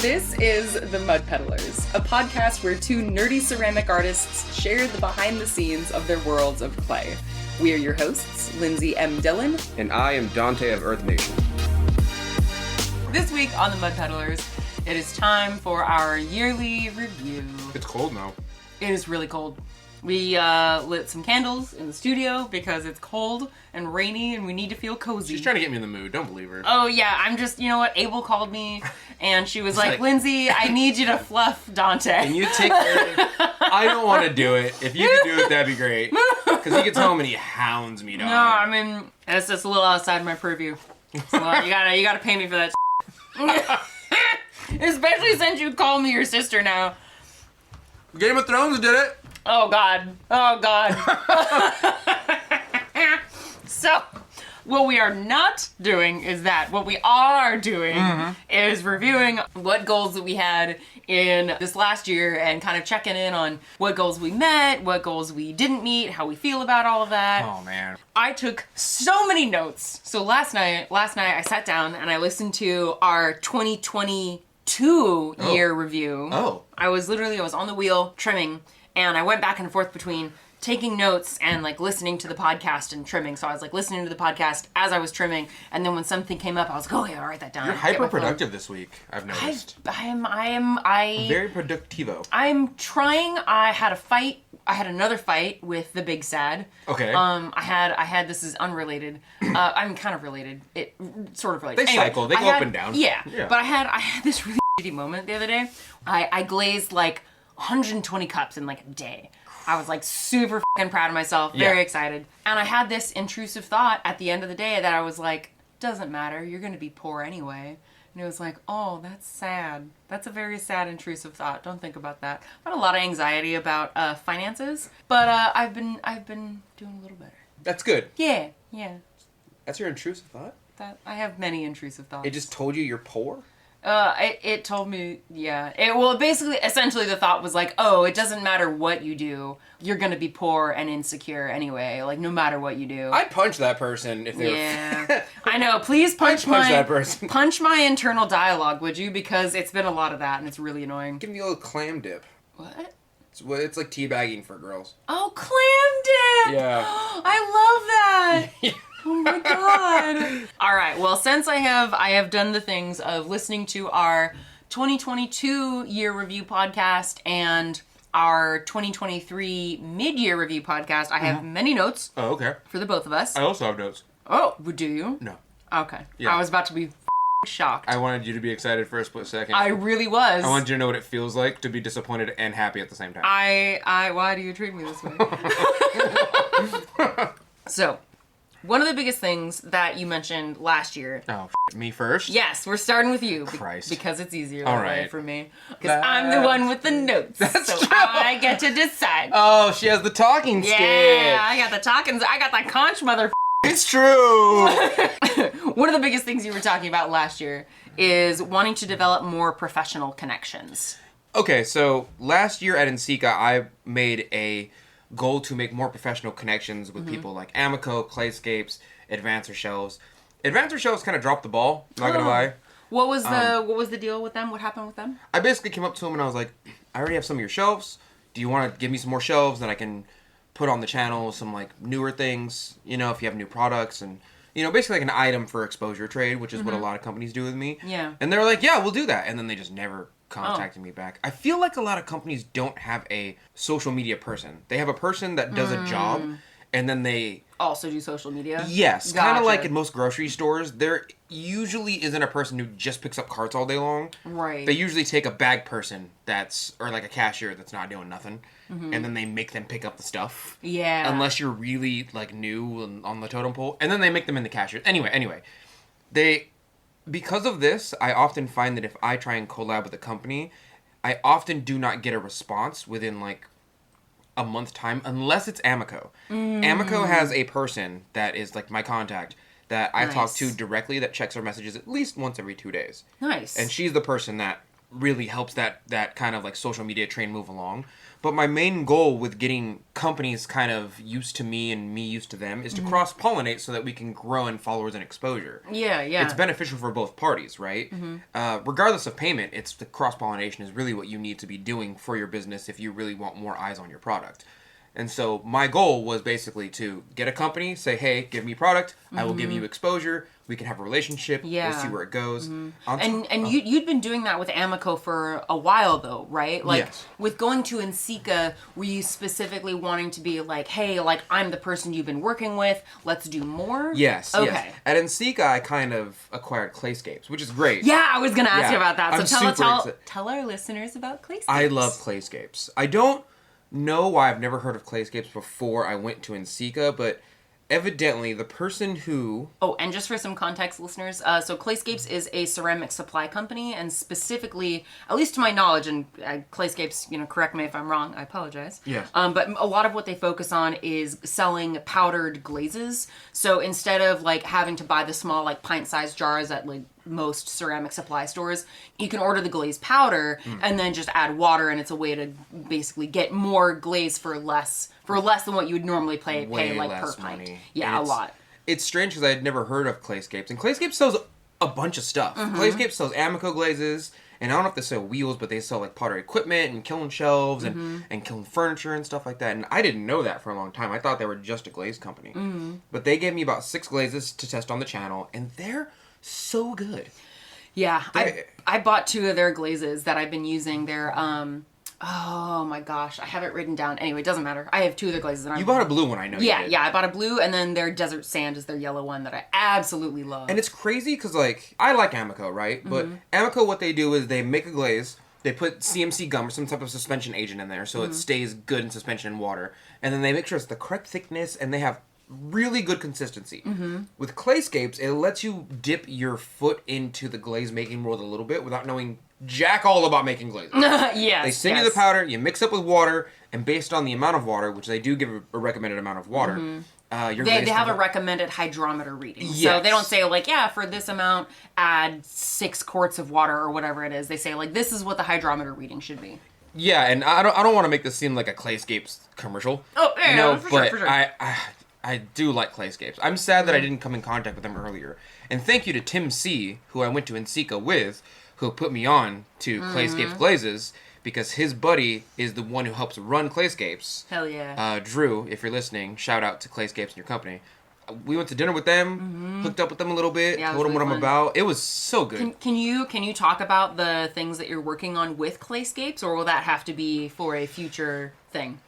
This is the Mud Peddlers, a podcast where two nerdy ceramic artists share the behind the scenes of their worlds of clay. We are your hosts, Lindsey M Dillon. And I am Donte of Earth Nation. This week on the Mud Peddlers, it is time for our yearly review. It's cold now. It is really cold. We lit some candles in the studio because it's cold and rainy and we need to feel cozy. She's trying to get me in the mood. Don't believe her. Oh, yeah. I'm just, you know what? Abel called me and she was like, Lindsey, I need you to fluff Donte. Can you take care? I don't want to do it. If you could do it, that'd be great. Because he gets home and he hounds me, dog. No, I mean, it's just a little outside my purview. So, you gotta pay me for that. Especially since you call me your sister now. Game of Thrones did it. Oh, God. Oh, God. So, what we are not doing is that. What we are doing is reviewing what goals that we had in this last year and kind of checking in on what goals we met, what goals we didn't meet, how we feel about all of that. Oh, man. I took so many notes. So last night I sat down and I listened to our 2022 year review. Oh. I was on the wheel trimming. And I went back and forth between taking notes and like listening to the podcast and trimming. So I was like listening to the podcast as I was trimming. And then when something came up, I was like, oh yeah, I'll write that down. You're hyper productive this week, I've noticed. I am very productivo. I'm trying. I had another fight with the Big Sad. Okay. I had this is unrelated. I'm kind of related. It sort of related. They cycle. They go up and down. Yeah. But I had this really shitty moment the other day. I glazed like 120 cups in like a day. I was like super fucking proud of myself, very excited. And I had this intrusive thought at the end of the day that I was like, doesn't matter, you're gonna be poor anyway. And it was like, oh, that's sad. That's a very sad intrusive thought. Don't think about that. I had a lot of anxiety about finances, but I've been doing a little better. That's good. Yeah. That's your intrusive thought? That I have many intrusive thoughts. It just told you you're poor? It told me, yeah. Essentially the thought was like, oh, it doesn't matter what you do, you're gonna be poor and insecure anyway, like no matter what you do. I'd punch that person if they were... I know, please punch that person. Punch my internal dialogue, would you? Because it's been a lot of that and it's really annoying. Give me a little clam dip. What? It's like teabagging for girls. Oh, clam dip! Yeah. I love that! Oh my god. All right. Well, since I have done the things of listening to our 2022 year review podcast and our 2023 mid-year review podcast, I have many notes. Oh, okay. For the both of us. I also have notes. Oh, do you? No. Okay. Yeah. I was about to be shocked. I wanted you to be excited for a split second. I really was. I wanted you to know what it feels like to be disappointed and happy at the same time. Why do you treat me this way? So, one of the biggest things that you mentioned last year. Oh, me first? Yes, we're starting with you. Christ. Because it's easier All that way right. for me. Because I'm the one with the notes. That's so true. I get to decide. Oh, she has the talking stick. Yeah, I got the talkings. I got that conch, mother. It's true. One of the biggest things you were talking about last year is wanting to develop more professional connections. Okay, so last year at Ensika, I made a goal to make more professional connections with people like Amico, Clayscapes, Advancer Shelves. Advancer Shelves kind of dropped the ball, not gonna lie. What was the deal with them? What happened with them? I basically came up to him and I was like, I already have some of your shelves. Do you want to give me some more shelves that I can put on the channel, some like newer things, you know, if you have new products and, you know, basically like an item for exposure trade, which is what a lot of companies do with me. Yeah. And they were like, yeah, we'll do that. And then they just never contacted me back. I feel like a lot of companies don't have a social media person. They have a person that does a job and then they also do social media? Yes. Gotcha. Kind of like in most grocery stores, there usually isn't a person who just picks up carts all day long. Right. They usually take a bag person or like a cashier that's not doing nothing. And then they make them pick up the stuff. Yeah. Unless you're really like new and on the totem pole. And then they make them into cashiers. Anyway. Because of this, I often find that if I try and collab with a company, I often do not get a response within like a month time unless it's Amico. Amico has a person that is like my contact that I talk to directly that checks our messages at least once every 2 days. Nice. And she's the person that really helps that kind of like social media train move along. But my main goal with getting companies kind of used to me and me used to them is to cross-pollinate so that we can grow in followers and exposure. Yeah. It's beneficial for both parties, right? Regardless of payment, it's the cross-pollination is really what you need to be doing for your business if you really want more eyes on your product. And so my goal was basically to get a company, say, hey, give me product, I will give you exposure, we can have a relationship, we'll see where it goes. And you'd been doing that with Amico for a while, though, right? Like, yes. With going to Ensika, were you specifically wanting to be like, hey, like, I'm the person you've been working with, let's do more? Yes, okay. Yes. At Ensika, I kind of acquired Clayscapes, which is great. Yeah, I was going to ask you about that. I'm So tell our listeners about Clayscapes. I love Clayscapes. I don't know why I've never heard of Clayscapes before I went to Ensika, but evidently the person who... Oh, and just for some context, listeners, so Clayscapes is a ceramic supply company, and specifically, at least to my knowledge, and Clayscapes, correct me if I'm wrong, I apologize. Yes. But a lot of what they focus on is selling powdered glazes. So instead of like having to buy the small like pint-sized jars at like most ceramic supply stores, you can order the glaze powder and then just add water, and it's a way to basically get more glaze for less than what you would normally pay like per pint. Money. Yeah, a lot. It's strange because I had never heard of Clayscapes, and Clayscapes sells a bunch of stuff. Clayscapes sells Amico glazes, and I don't know if they sell wheels, but they sell like pottery equipment and kiln shelves and kiln furniture and stuff like that. And I didn't know that for a long time. I thought they were just a glaze company. But they gave me about 6 glazes to test on the channel, and they're so good. Yeah, I bought 2 of their glazes that I've been using. They're oh my gosh, I have it written down. Anyway, it doesn't matter. I have 2 of their glazes. You bought a blue one, I know. Yeah, I bought a blue, and then their desert sand is their yellow one that I absolutely love. And it's crazy because like I like Amico, right? But Amico, what they do is they make a glaze. They put CMC gum or some type of suspension agent in there so it stays good in suspension in water, and then they make sure it's the correct thickness, and they have really good consistency. With Clayscapes, it lets you dip your foot into the glaze making world a little bit without knowing jack all about making glazes. Yes, they send you the powder, you mix up with water, and based on the amount of water, which they do give a recommended amount of water, they have a recommended hydrometer reading. Yes. So they don't say like, yeah, for this amount, add 6 quarts of water or whatever it is. They say like, this is what the hydrometer reading should be. Yeah, and I don't want to make this seem like a Clayscapes commercial. Oh, yeah, no, for but sure. I do like Clayscapes. I'm sad that I didn't come in contact with them earlier. And thank you to Tim C., who I went to Ensika with, who put me on to Clayscapes glazes, because his buddy is the one who helps run Clayscapes. Hell yeah. Drew, if you're listening, shout out to Clayscapes and your company. We went to dinner with them, hooked up with them a little bit, told them what I'm about. It was so good. Can you talk about the things that you're working on with Clayscapes, or will that have to be for a future thing?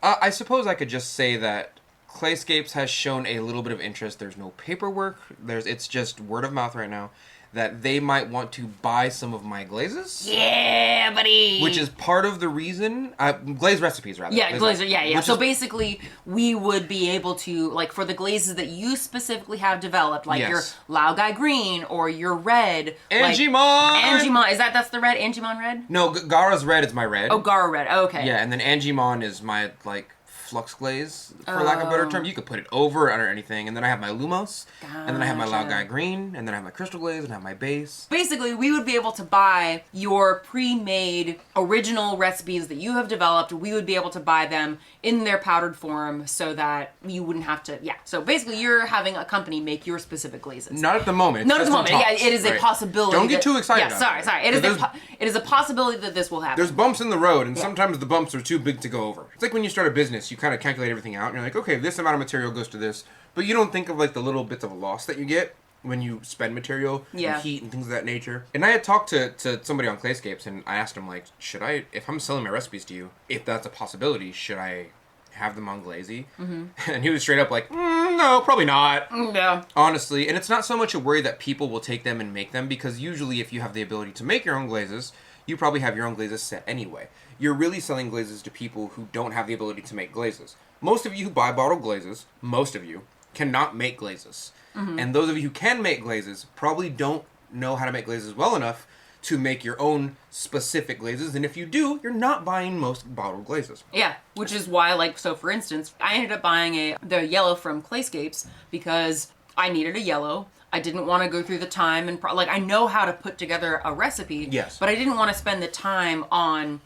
I suppose I could just say that Clayscapes has shown a little bit of interest. There's no paperwork. It's just word of mouth right now that they might want to buy some of my glazes. Yeah, buddy. Which is part of the reason... glaze recipes, rather. Yeah, glaze. So basically, we would be able to, like, for the glazes that you specifically have developed, like your Laogai green or your red. Angimon! Angimon. That's the red? Angimon red? No, Gara's red is my red. Oh, Gara red. Oh, okay. Yeah, and then Angimon is my, like... flux glaze, for lack of a better term. You could put it over or anything. And then I have my Lumos, and then I have my Laogai green, and then I have my crystal glaze, and I have my base. Basically, we would be able to buy your pre-made original recipes that you have developed. We would be able to buy them in their powdered form so that you wouldn't have to, So basically, you're having a company make your specific glazes. Not at the moment. Not at the moment. Yeah, it is a possibility. Don't get too excited. Yeah, sorry. It is a possibility that this will happen. There's bumps in the road, and sometimes the bumps are too big to go over. It's like when you start a business, you kind of calculate everything out, and you're like, okay, this amount of material goes to this, but you don't think of like the little bits of loss that you get when you spend material and heat and things of that nature. And I had talked to somebody on Clayscapes, and I asked him, like, should I, if I'm selling my recipes to you, if that's a possibility, should I have them on glazy? And he was straight up like, no, probably not. No. Honestly, and it's not so much a worry that people will take them and make them, because usually if you have the ability to make your own glazes, you probably have your own glazes set anyway. You're really selling glazes to people who don't have the ability to make glazes. Most of you who buy bottled glazes, most of you, cannot make glazes. And those of you who can make glazes probably don't know how to make glazes well enough to make your own specific glazes. And if you do, you're not buying most bottled glazes. Yeah, which is why, like, so for instance, I ended up buying the yellow from Clayscapes because I needed a yellow. I didn't want to go through the time and like I know how to put together a recipe. Yes. But I didn't want to spend the time on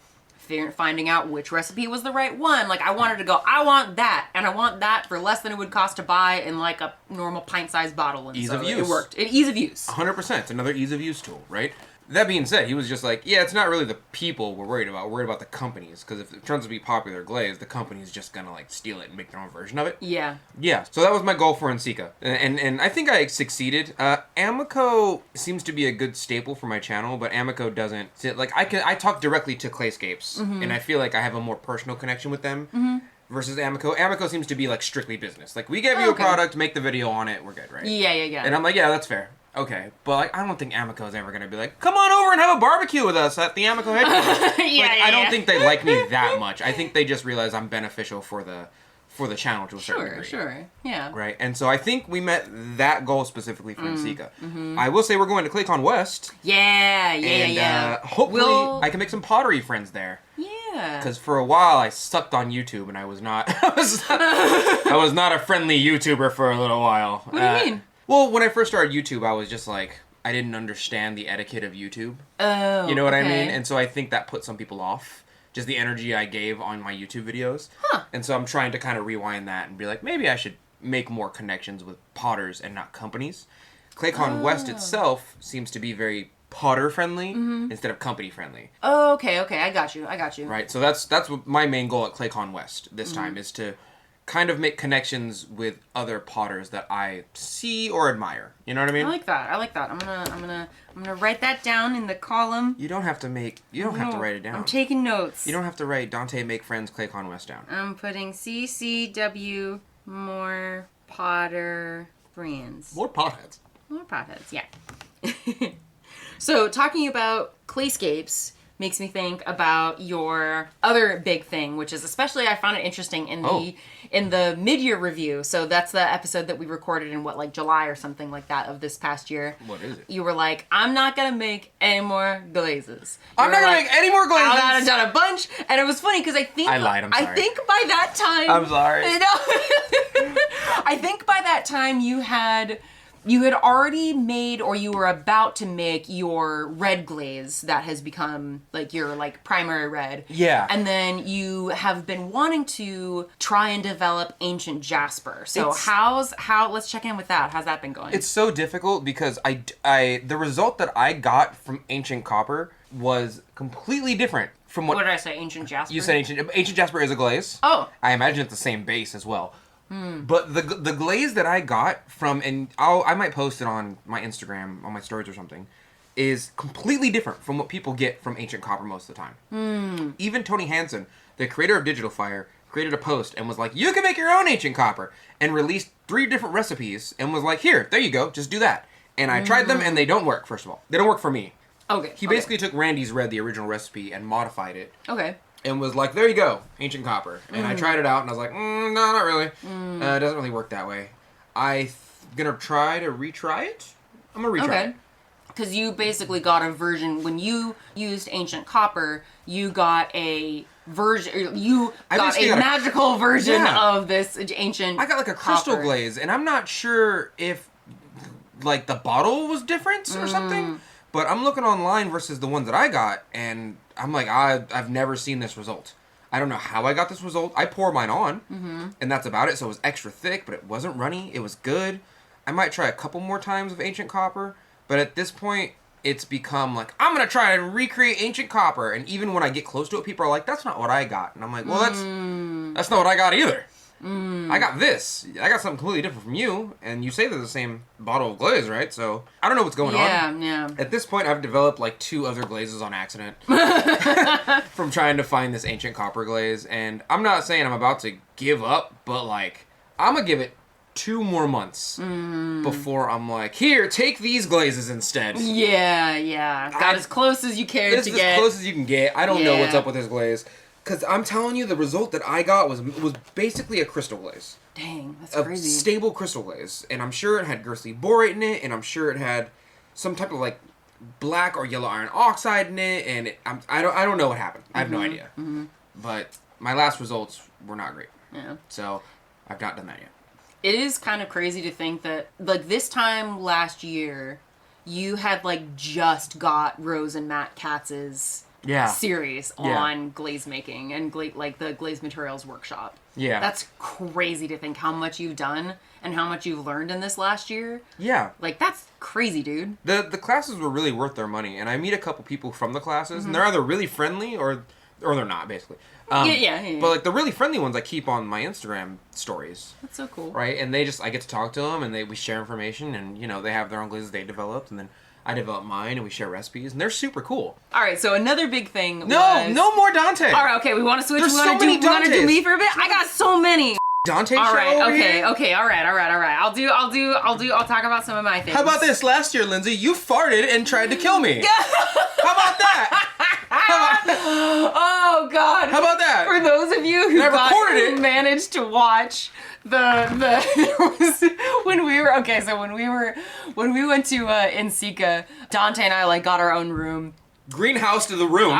finding out which recipe was the right one. Like I wanted to go, I want that, and I want that for less than it would cost to buy in like a normal pint-sized bottle. And Ease so of use. It worked. Ease of use. 100%. It's another ease of use tool, right? That being said, he was just like, yeah, it's not really the people we're worried about. We're worried about the companies. Because if it turns to be popular glaze, the company's just going to like steal it and make their own version of it. Yeah. Yeah, so that was my goal for Nsika. And I think I succeeded. Amico seems to be a good staple for my channel, but Amico doesn't. Like, I talk directly to Clayscapes, and I feel like I have a more personal connection with them. Versus Amico. Amico seems to be like strictly business. Like, we give you a product, make the video on it, we're good, right? Yeah. And I'm like, yeah, that's fair. Okay, but like I don't think Amico is ever gonna be like, come on over and have a barbecue with us at the Amico headquarters. I don't think they like me that much. I think they just realize I'm beneficial for the channel to a certain degree. Sure, yeah. Right, and so I think we met that goal specifically for Nsika. I will say we're going to ClayCon West. Yeah. Hopefully I can make some pottery friends there. Yeah. Because for a while I sucked on YouTube and I was not I was not a friendly YouTuber for a little while. What do you mean? Well, when I first started YouTube, I was just like, I didn't understand the etiquette of YouTube. Oh, you know what I mean? And so I think that put some people off. Just the energy I gave on my YouTube videos. Huh. And so I'm trying to kind of rewind that and be like, maybe I should make more connections with potters and not companies. ClayCon West itself seems to be very potter friendly instead of company friendly. Oh, okay. I got you. Right. So that's what my main goal at ClayCon West this time is to kind of make connections with other potters that I see or admire. You know what I mean? I like that. I'm gonna write that down in the column. You don't have to write it down. I'm taking notes. You don't have to write Donte Make Friends ClayCon West down. I'm putting CCW more potter friends. More potheads. More potheads, yeah. So talking about Clayscapes makes me think about your other big thing, which is especially I found it interesting in the mid-year review. So that's the episode that we recorded in like July or something like that of this past year. What is it? You were like, I'm not gonna make any more glazes. I'm not gonna make any more glazes. I've done a bunch, and it was funny because I think I lied. I'm sorry. I think by that time, I'm sorry. I think by that time you had already made or you were about to make your red glaze that has become like your like primary red. Yeah. And then you have been wanting to try and develop ancient jasper. So let's check in with that. How's that been going? It's so difficult because the result that I got from ancient copper was completely different from what did I say? Ancient jasper? You said ancient jasper is a glaze. Oh. I imagine it's the same base as well. But the glaze that I got from, and I might post it on my Instagram, on my stories or something, is completely different from what people get from ancient copper most of the time. Even Tony Hansen, the creator of Digital Fire, created a post and was like, you can make your own ancient copper, and released 3 different recipes and was like, here, there you go, just do that. And I tried them and they don't work, first of all. They don't work for me. Okay. He basically took Randy's Red, the original recipe, and modified it. Okay. And was like, there you go, ancient copper. And I tried it out, and I was like, no, not really. It doesn't really work that way. I'm gonna try to retry it. I'm gonna retry it. Because you basically got a version, when you used ancient copper, you got a version, magical version of this ancient I got like a crystal copper glaze, and I'm not sure if like the bottle was different or something. But I'm looking online versus the ones that I got, and I'm like, I've never seen this result. I don't know how I got this result. I pour mine on, and that's about it. So it was extra thick, but it wasn't runny. It was good. I might try a couple more times of ancient copper, but at this point, it's become like, I'm going to try and recreate ancient copper. And even when I get close to it, people are like, that's not what I got. And I'm like, well, that's not what I got either. I got this. I got something completely different from you, and you say they're the same bottle of glaze, right? So I don't know what's going on. Yeah. At this point, I've developed like 2 other glazes on accident from trying to find this ancient copper glaze. And I'm not saying I'm about to give up, but like I'm gonna give it 2 more months before I'm like, here, take these glazes instead. Yeah. Got as close as you cared to get. As close as you can get. I don't know what's up with this glaze. Because I'm telling you, the result that I got was basically a crystal glaze. Dang, that's A crazy. stable crystal glaze. And I'm sure it had Gersley borate in it, and I'm sure it had some type of like black or yellow iron oxide in it, and I don't know what happened. I have no idea. But my last results were not great. Yeah. So I've not done that yet. It is kind of crazy to think that, like, this time last year, you had, like, just got Rose and Matt Katz's series on glaze making and, like, the glaze materials workshop. Yeah. That's crazy to think how much you've done and how much you've learned in this last year. Yeah. Like, that's crazy, dude. The classes were really worth their money, and I meet a couple people from the classes, and they're either really friendly or they're not, basically. Yeah. But, like, the really friendly ones I keep on my Instagram stories. That's so cool. Right? And I get to talk to them, and we share information, and, you know, they have their own glazes they developed, and then I develop mine, and we share recipes, and they're super cool. All right, so another big thing No more Donte! All right, okay, we want to switch. There's we want to do me for a bit? I got so many. Donte all show right, over okay, here? okay, all right. I'll talk about some of my things. How about this? Last year, Lindsay, you farted and tried to kill me. How about that? Oh God! How about that? For those of you who managed to watch when we went to Ensika, Donte and I like got our own room. Greenhouse to the room.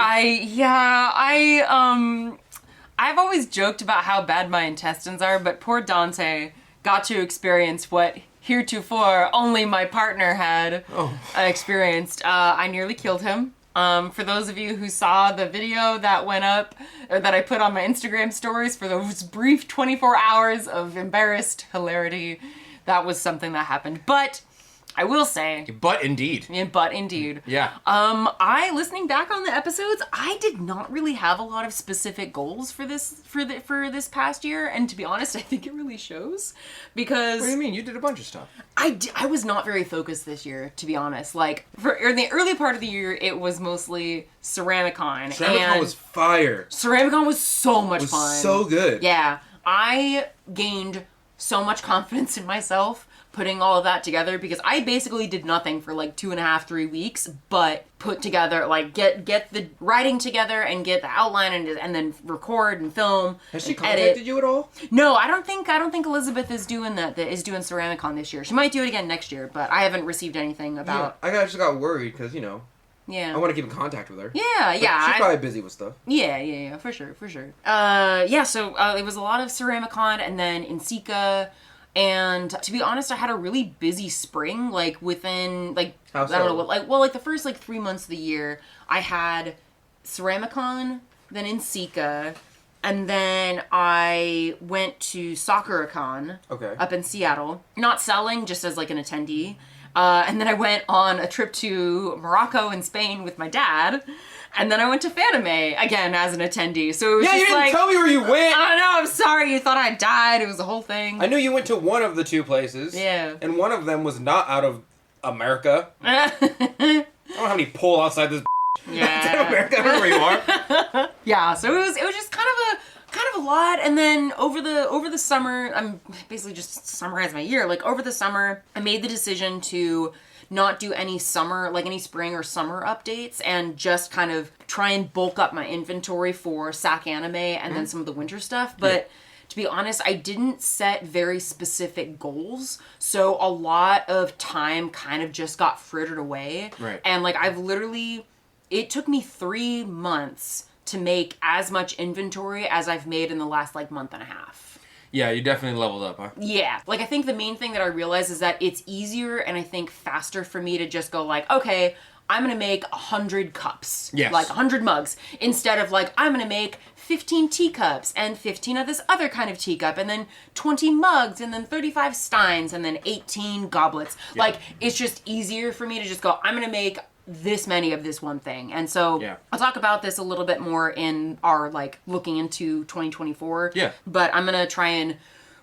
I've always joked about how bad my intestines are, but poor Donte got to experience what heretofore only my partner had experienced. I nearly killed him. For those of you who saw the video that went up, or that I put on my Instagram stories for those brief 24 hours of embarrassed hilarity, that was something that happened. But I will say... But indeed. Yeah. Listening back on the episodes, I did not really have a lot of specific goals for this past year, and to be honest, I think it really shows, because... What do you mean? You did a bunch of stuff. I was not very focused this year, to be honest. Like, in the early part of the year, it was mostly Ceramicon. Ceramicon was fire. Ceramicon was so much fun. It was so good. Yeah. I gained so much confidence in myself putting all of that together, because I basically did nothing for like 2.5-3 weeks, but put together, like, get the writing together and get the outline and then record and film. Has she contacted you at all? No, I don't think Elizabeth is doing that is doing Ceramicon this year. She might do it again next year, but I haven't received anything about. Yeah, I just got worried because, you know. Yeah. I want to keep in contact with her. Yeah. She's probably busy with stuff. Yeah, for sure. So it was a lot of Ceramicon and then Ensika. And to be honest, I had a really busy spring, like within, like, How so? I don't know what, like the first, like, 3 months of the year, I had Ceramicon, then Ensika, and then I went to Sakura-con up in Seattle, not selling, just as, like, an attendee. And then I went on a trip to Morocco and Spain with my dad. And then I went to Fanime again as an attendee. So it was you didn't tell me where you went. I know, I'm sorry. You thought I died. It was the whole thing. I knew you went to one of the two places. Yeah. And one of them was not out of America. I don't have any pull outside this. Yeah. America. I don't know where you are. Yeah. So it was just kind of a lot. And then over the summer, I'm basically just summarizing my year. Like, over the summer, I made the decision to not do any spring or summer updates, and just kind of try and bulk up my inventory for SAC anime and then some of the winter stuff. But to be honest, I didn't set very specific goals, so a lot of time kind of just got frittered away. Right. And like, it took me 3 months to make as much inventory as I've made in the last like month and a half. Yeah, you definitely leveled up, huh? Yeah. Like, I think the main thing that I realized is that it's easier and I think faster for me to just go like, okay, I'm going to make 100 cups. Yes. Like 100 mugs. Instead of like, I'm going to make 15 teacups and 15 of this other kind of teacup and then 20 mugs and then 35 steins and then 18 goblets. Yeah. Like, it's just easier for me to just go, I'm going to make this many of this one thing. And so I'll talk about this a little bit more in our like looking into 2024. Yeah. But I'm going to try and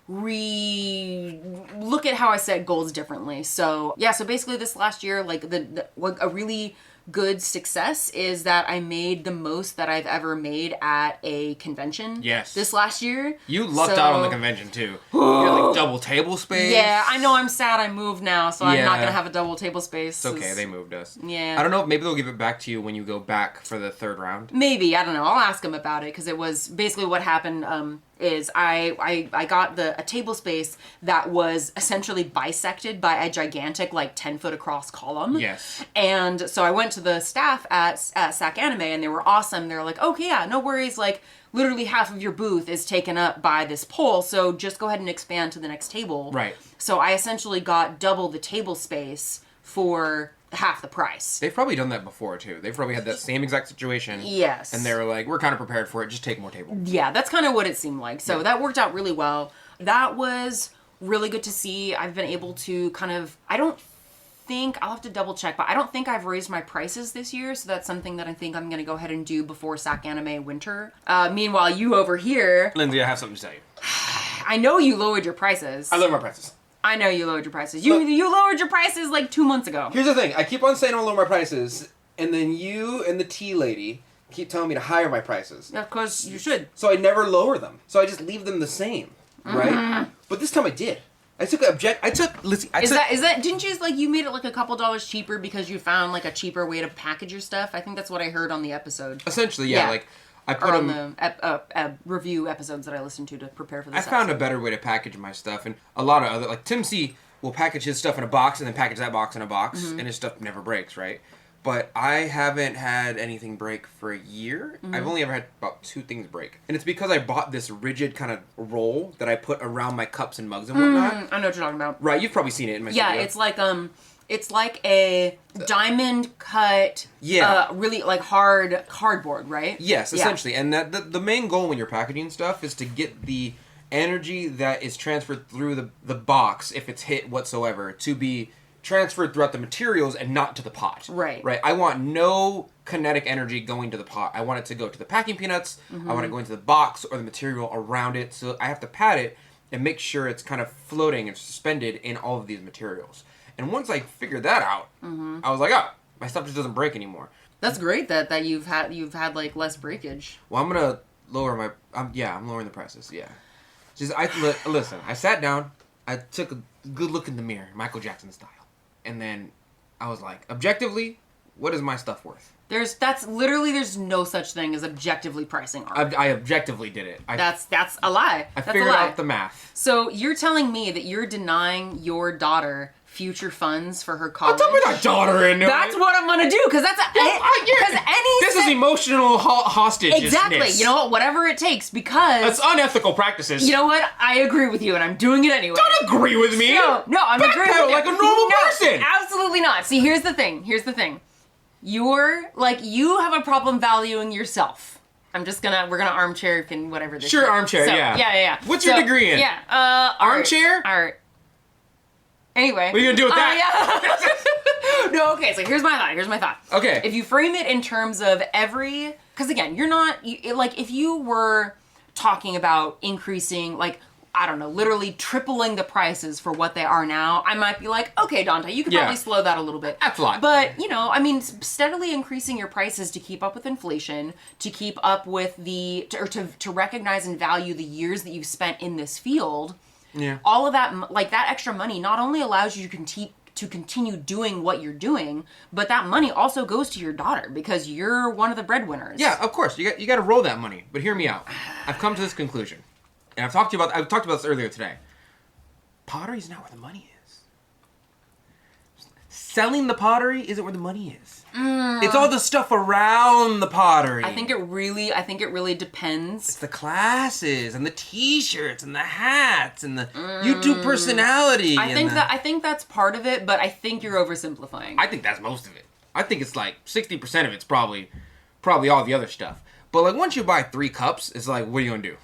look at how I set goals differently. So so basically this last year, like a really good success is that I made the most that I've ever made at a convention. Yes. This last year. You lucked out on the convention too. You had like double table space. Yeah, I know. I'm sad I moved now, so I'm not going to have a double table space. It's okay, they moved us. Yeah. I don't know, maybe they'll give it back to you when you go back for the third round. Maybe, I don't know. I'll ask them about it, because it was basically what happened. is I got a table space that was essentially bisected by a gigantic, like 10-foot across column. Yes. And so I went to the staff at SAC Anime, and they were awesome. They were like, okay, yeah, no worries. Like, literally half of your booth is taken up by this pole, so just go ahead and expand to the next table. Right. So I essentially got double the table space for half the price. They've probably done that before, too. They've probably had that same exact situation. Yes. And they were like, we're kind of prepared for it. Just take more tables. Yeah, that's kind of what it seemed like. So that worked out really well. That was really good to see. I've been able to kind of, I'll have to double check, but I don't think I've raised my prices this year. So that's something that I think I'm going to go ahead and do before SAC Anime Winter. Meanwhile, you over here. Lindsey, I have something to tell you. I know you lowered your prices. I lowered my prices. I know you lowered your prices. You lowered your prices like 2 months ago. Here's the thing. I keep on saying I'll lower my prices, and then you and the tea lady keep telling me to higher my prices. Yeah, of course you should. So I never lower them. So I just leave them the same, right? But this time I did. Is that didn't you like you made it like a couple dollars cheaper because you found like a cheaper way to package your stuff? I think that's what I heard on the episode. Essentially, yeah. Like I put or on the review episodes that I listened to prepare for this. I found a better way to package my stuff, and a lot of other like Tim C will package his stuff in a box and then package that box in a box, and his stuff never breaks, right? But I haven't had anything break for a year. I've only ever had about 2 things break. And it's because I bought this rigid kind of roll that I put around my cups and mugs and whatnot. I know what you're talking about. Right, you've probably seen it in my studio. Yeah, it's like a diamond cut, really like hard cardboard, right? Yes, essentially. And that the main goal when you're packaging stuff is to get the energy that is transferred through the box, if it's hit whatsoever, to be transferred throughout the materials and not to the pot. Right. Right. I want no kinetic energy going to the pot. I want it to go to the packing peanuts. I want it going to the box or the material around it. So I have to pat it and make sure it's kind of floating and suspended in all of these materials. And once I figured that out, I was like, oh, my stuff just doesn't break anymore. That's great that you've had like less breakage. Well, I'm gonna lower my. I'm lowering the prices. Yeah. Listen. I sat down. I took a good look in the mirror, Michael Jackson style. And then I was like, objectively, what is my stuff worth? There's no such thing as objectively pricing art. I objectively did it. That's a lie. I figured out the math. So you're telling me that you're denying your daughter future funds for her college? I'll put my daughter in there. That's what I'm gonna do, because this is emotional hostage. Exactly. You know what? Whatever it takes, because that's unethical practices. You know what? I agree with you, and I'm doing it anyway. Don't agree with me. No, I'm agreeing with you. Like a normal person. Absolutely not. See, here's the thing. You have a problem valuing yourself. We're gonna armchair and whatever this Sure, is. armchair, yeah. Yeah. What's your degree in? Yeah, armchair? Art. Anyway. What are you gonna do with that? Yeah. No, okay, so here's my thought. Okay. If you frame it in terms of because again, if you were talking about increasing, like, I don't know, literally tripling the prices for what they are now, I might be like, okay, Donte, you could probably slow that a little bit. That's a lot. But, steadily increasing your prices to keep up with inflation, to keep up with to recognize and value the years that you've spent in this field. Yeah. All of that, like, that extra money not only allows you to continue doing what you're doing, but that money also goes to your daughter because you're one of the breadwinners. Yeah, of course. You got to roll that money. But hear me out. I've come to this conclusion. And I've talked about this earlier today. Pottery's not where the money is. Selling the pottery isn't where the money is. It's all the stuff around the pottery. I think it really depends. It's the classes and the T-shirts and the hats and the YouTube personality. I think that's part of it, but I think you're oversimplifying. I think that's most of it. I think it's like 60% of it's probably all the other stuff. But like once you buy 3 cups, it's like, what are you gonna do?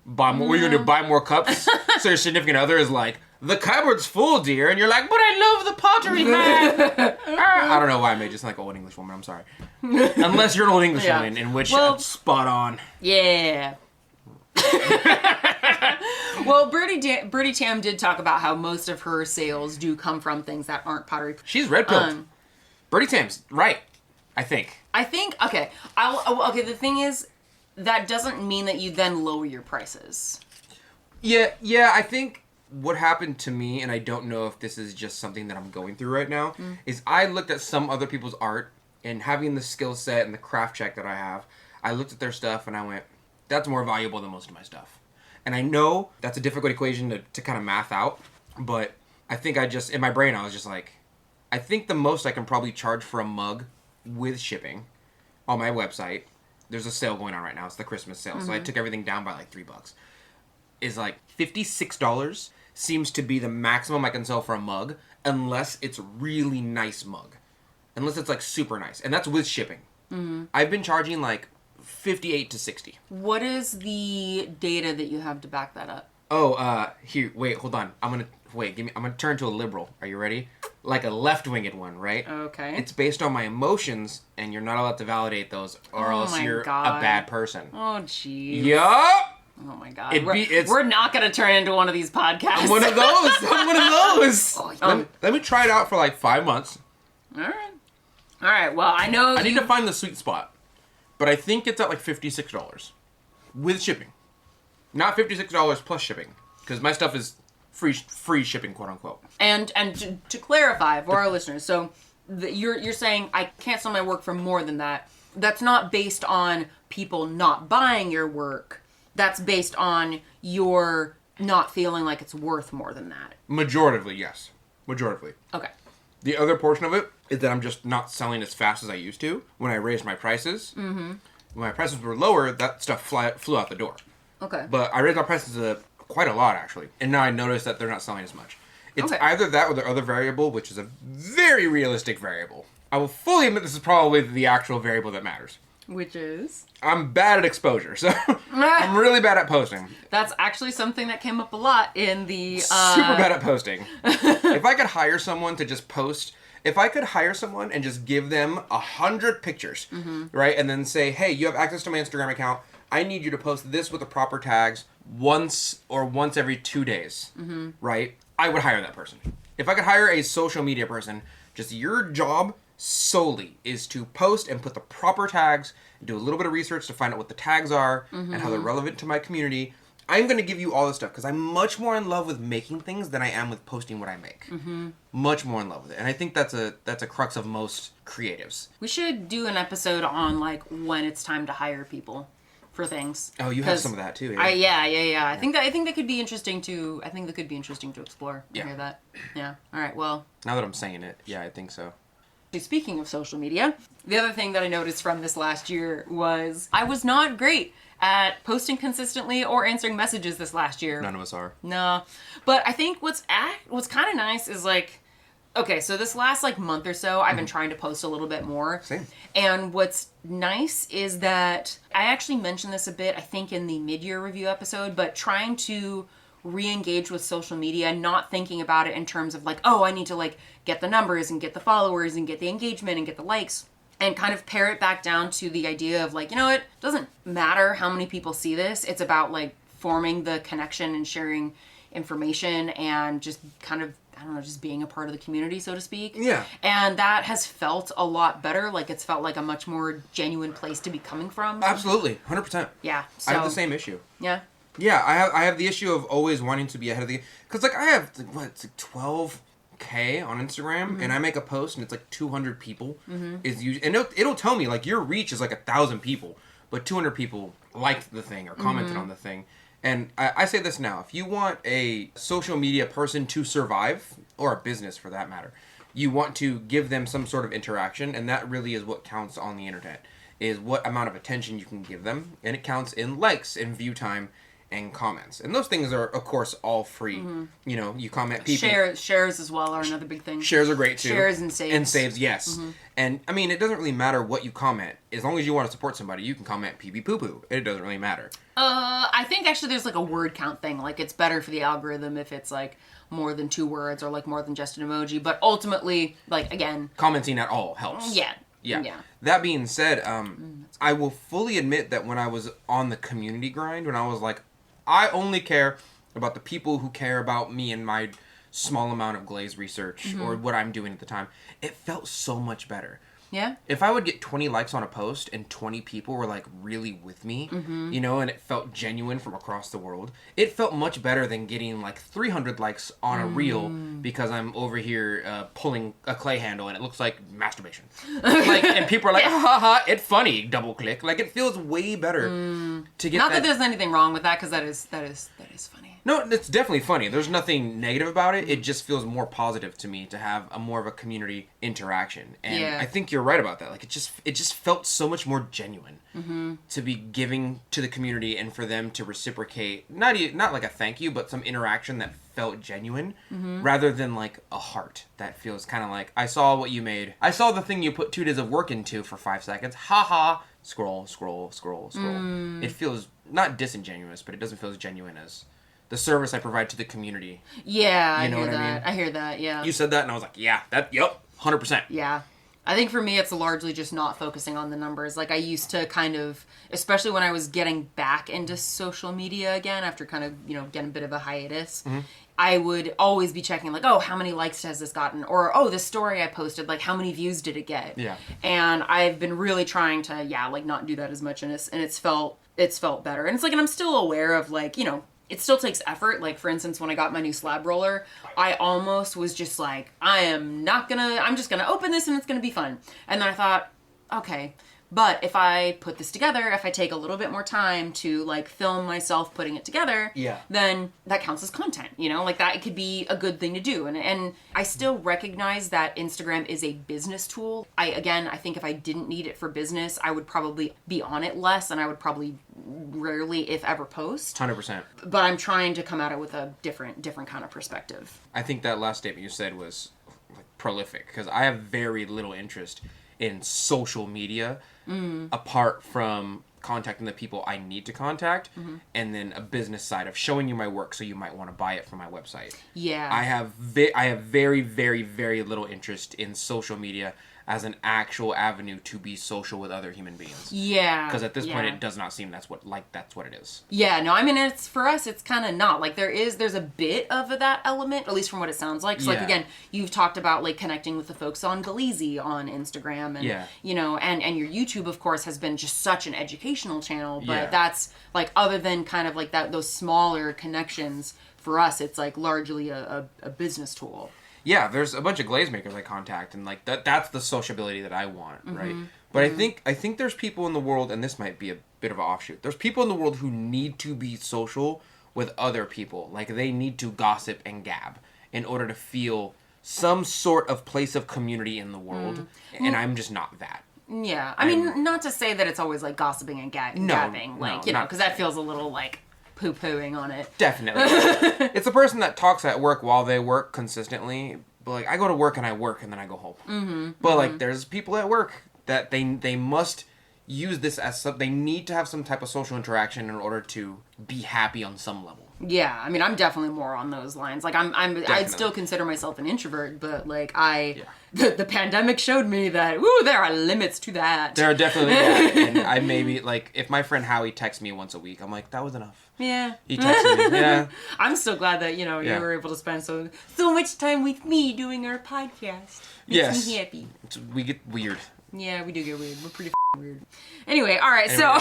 Buy more? What are you gonna do? Buy more cups? So your significant other is like, the cupboard's full, dear, and you're like, but I love the pottery, man. I don't know why I made just like an old English woman. I'm sorry. Unless you're an old English woman, in which spot on. Yeah. Well, Birdie Tam did talk about how most of her sales do come from things that aren't pottery. She's red pilled. Birdie Tam's right, I think. Okay. Okay. The thing is, that doesn't mean that you then lower your prices. Yeah. I think what happened to me, and I don't know if this is just something that I'm going through right now, is I looked at some other people's art, and having the skill set and the craft check that I have, I looked at their stuff and I went, that's more valuable than most of my stuff. And I know that's a difficult equation to kind of math out, but I think in my brain, I was just like, I think the most I can probably charge for a mug with shipping on my website, there's a sale going on right now. It's the Christmas sale. So I took everything down by like $3. Is like $56 seems to be the maximum I can sell for a mug, unless it's a really nice mug. Unless it's like super nice. And that's with shipping. I've been charging like 58 to 60. What is the data that you have to back that up? Oh, here, wait, hold on. I'm gonna turn to a liberal. Are you ready? Like a left-winged one, right? Okay. It's based on my emotions, and you're not allowed to validate those, or else you're a bad person. Oh, jeez. Yup! Oh my god. We're not gonna turn into one of these podcasts. I'm one of those. Let me try it out for like 5 months. Alright, well, I know I need to find the sweet spot. But I think it's at like $56 with shipping. Not $56 plus shipping, because my stuff is free shipping, quote unquote. And to clarify for our listeners, so you're saying I can't sell my work for more than that. That's not based on people not buying your work. That's based on your not feeling like it's worth more than that. Majoritively, yes. Majoritively. Okay. The other portion of it is that I'm just not selling as fast as I used to when I raised my prices. When my prices were lower, that stuff flew out the door. Okay. But I raised my prices quite a lot, actually. And now I notice that they're not selling as much. It's either that or the other variable, which is a very realistic variable. I will fully admit this is probably the actual variable that matters. Which is? I'm bad at exposure, so I'm really bad at posting. That's actually something that came up a lot in the... Super bad at posting. If I could hire someone to just post... If I could hire someone and just give them 100 pictures, right? And then say, hey, you have access to my Instagram account. I need you to post this with the proper tags once every 2 days, right? I would hire that person. If I could hire a social media person, just your job solely is to post and put the proper tags, do a little bit of research to find out what the tags are and how they're relevant to my community. I'm going to give you all this stuff because I'm much more in love with making things than I am with posting what I make. Much more in love with it. And I think that's a crux of most creatives. We should do an episode on like when it's time to hire people for things. Oh, you have some of that too. Yeah. I think that could be interesting to explore. Yeah. I hear that. Yeah. All right. Well, now that I'm saying it, yeah, I think so. Speaking of social media, the other thing that I noticed from this last year was I was not great at posting consistently or answering messages this last year. None of us are. No. But I think what's kind of nice is like, okay, so this last like month or so, I've been trying to post a little bit more. Same. And what's nice is that I actually mentioned this a bit, I think in the mid-year review episode, but trying to re-engage with social media, not thinking about it in terms of like, oh, I need to like get the numbers and get the followers and get the engagement and get the likes, and kind of pare it back down to the idea of like, you know, it doesn't matter how many people see this. It's about like forming the connection and sharing information and just kind of, I don't know, just being a part of the community, so to speak. Yeah. And that has felt a lot better. Like it's felt like a much more genuine place to be coming from. Absolutely. 100%. Yeah. So, I have the same issue. Yeah. Yeah, I have the issue of always wanting to be ahead of the... Because, like, I have, it's like 12K on Instagram, and I make a post, and it's like 200 people. Is usually, and it'll tell me, like, your reach is like 1,000 people, but 200 people liked the thing or commented on the thing. And I say this now, if you want a social media person to survive, or a business for that matter, you want to give them some sort of interaction, and that really is what counts on the internet, is what amount of attention you can give them, and it counts in likes and view time and comments. And those things are, of course, all free. You know, you comment people. Shares as well are another big thing. Shares are great, too. Shares and saves. And saves, yes. And, I mean, it doesn't really matter what you comment. As long as you want to support somebody, you can comment pee-pee poo-poo. It doesn't really matter. I think, actually, there's, like, a word count thing. Like, it's better for the algorithm if it's, like, more than 2 words or, like, more than just an emoji. But ultimately, like, again... Commenting at all helps. Yeah. That being said, I will fully admit that when I was on the community grind, when I was like, I only care about the people who care about me and my small amount of glaze research or what I'm doing at the time, it felt so much better. Yeah? If I would get 20 likes on a post and 20 people were like really with me, you know, and it felt genuine from across the world, it felt much better than getting like 300 likes on a reel because I'm over here pulling a clay handle and it looks like masturbation. Like, and people are like, haha, it's funny, double click. Like, it feels way better to get Not that there's anything wrong with that, because that is funny. No, it's definitely funny. There's nothing negative about it. It just feels more positive to me to have a more of a community interaction. And I think you're right about that. Like, it just felt so much more genuine to be giving to the community and for them to reciprocate, not like a thank you, but some interaction that felt genuine rather than like a heart that feels kind of like, I saw what you made. I saw the thing you put 2 days of work into for 5 seconds. Ha ha. Scroll, scroll, scroll, scroll. It feels not disingenuous, but it doesn't feel as genuine as the service I provide to the community. Yeah, You know I hear what I that. mean? I hear that, yeah. You said that, and I was like, yeah, yep, 100%. Yeah. I think for me, it's largely just not focusing on the numbers. Like, I used to kind of, especially when I was getting back into social media again after kind of, you know, getting a bit of a hiatus, I would always be checking, like, oh, how many likes has this gotten? Or, oh, this story I posted, like, how many views did it get? Yeah. And I've been really trying to, like, not do that as much, and it's felt better. And it's like, and I'm still aware of, like, you know, it still takes effort. Like, for instance, when I got my new slab roller, I almost was just like, I'm just gonna open this and it's gonna be fun. And then I thought, okay, but if I put this together, if I take a little bit more time to like film myself putting it together, then that counts as content, you know, like that could be a good thing to do. And I still recognize that Instagram is a business tool. I think if I didn't need it for business, I would probably be on it less and I would probably rarely, if ever, post. 100%. But I'm trying to come at it with a different kind of perspective. I think that last statement you said was like prolific because I have very little interest in social media apart from contacting the people I need to contact and then a business side of showing you my work so you might want to buy it from my website. Yeah. I have very, very, very little interest in social media as an actual avenue to be social with other human beings. Yeah. Because at this point, it does not seem that's what it is. Yeah, no, I mean, it's for us, it's kind of not. Like, there's a bit of that element, at least from what it sounds like. So, like, again, you've talked about, like, connecting with the folks on Galeezy on Instagram. And, you know, and your YouTube, of course, has been just such an educational channel. But that's, like, other than kind of, like, those smaller connections, for us, it's, like, largely a business tool. Yeah, there's a bunch of glaze makers I contact, and like that's the sociability that I want, right? But I think there's people in the world, and this might be a bit of an offshoot. There's people in the world who need to be social with other people, like they need to gossip and gab in order to feel some sort of place of community in the world, and I'm just not that. Yeah, I mean, not to say that it's always like gossiping and gabbing, like you know, because that feels a little like poo-pooing on it. Definitely. It's a person that talks at work while they work consistently. But like I go to work and I work and then I go home. But like there's people at work that they must use this as they need to have some type of social interaction in order to be happy on some level. Yeah, I mean, I'm definitely more on those lines. Like, I'd still consider myself an introvert, but like the pandemic showed me that there are limits to that. There are definitely and I maybe like if my friend Howie texts me once a week, I'm like that was enough. Yeah. He texted me. Yeah. I'm still glad that you were able to spend so much time with me doing our podcast. Makes me happy. We get weird. Yeah, we do get weird. We're pretty weird. Anyway, all right, so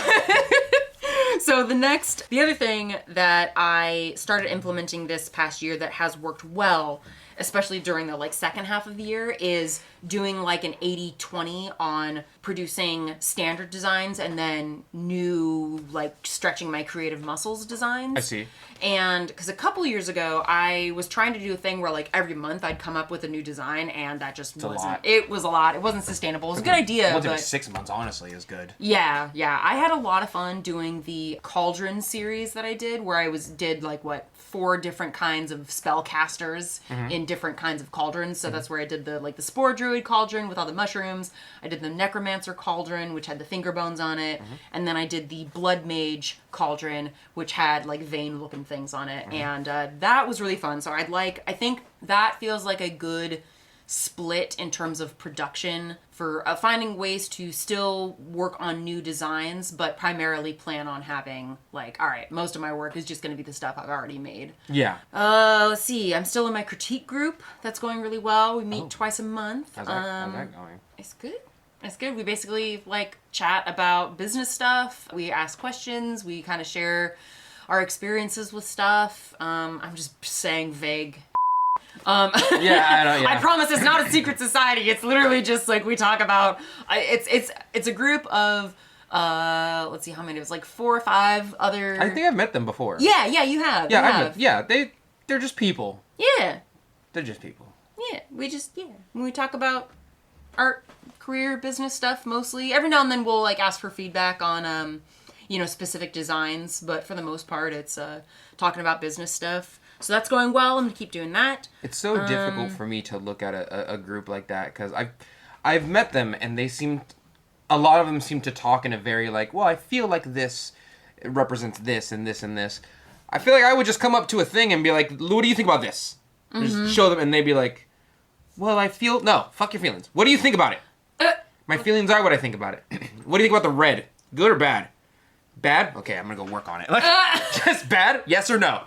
so the other thing that I started implementing this past year that has worked well, especially during the like second half of the year, is doing like an 80-20 on producing standard designs and then new like stretching my creative muscles designs. I see. And because a couple years ago I was trying to do a thing where like every month I'd come up with a new design, and that just wasn't. It was a lot. It wasn't sustainable. It was a good idea. Once but every 6 months, honestly, is good. Yeah. I had a lot of fun doing the Cauldron series that I did, where I did like 4 different kinds of spellcasters in different kinds of cauldrons. So that's where I did the Spore Druid cauldron with all the mushrooms. I did the Necromancer cauldron, which had the finger bones on it. And then I did the Blood Mage cauldron, which had like vein looking things on it. And that was really fun. So I think that feels like a good split in terms of production for finding ways to still work on new designs, but primarily plan on having like, all right, most of my work is just going to be the stuff I've already made. Yeah. Let's see. I'm still in my critique group. That's going really well. We meet twice a month. How's that going? It's good. It's good. We basically like chat about business stuff. We ask questions. We kind of share our experiences with stuff. I'm just saying vague. Yeah, I know. Yeah. I promise it's not a secret society. It's literally just like we talk about. It's a group of let's see how many. It was like 4 or 5 other. I think I've met them before. Yeah, you have. Yeah, you have. yeah. They're just people. Yeah. They're just people. Yeah, when we talk about art, career, business stuff mostly. Every now and then we'll like ask for feedback on specific designs, but for the most part it's talking about business stuff. So that's going well. I'm gonna keep doing that. It's so difficult for me to look at a group like that because I've met them and a lot of them seem to talk in a very like, well, I feel like this represents this and this and this. I feel like I would just come up to a thing and be like, what do you think about this? Just show them and they'd be like, well, no, fuck your feelings. What do you think about it? My feelings are what I think about it. What do you think about the red? Good or bad? Bad? Okay, I'm gonna go work on it. Like, just bad? Yes or no?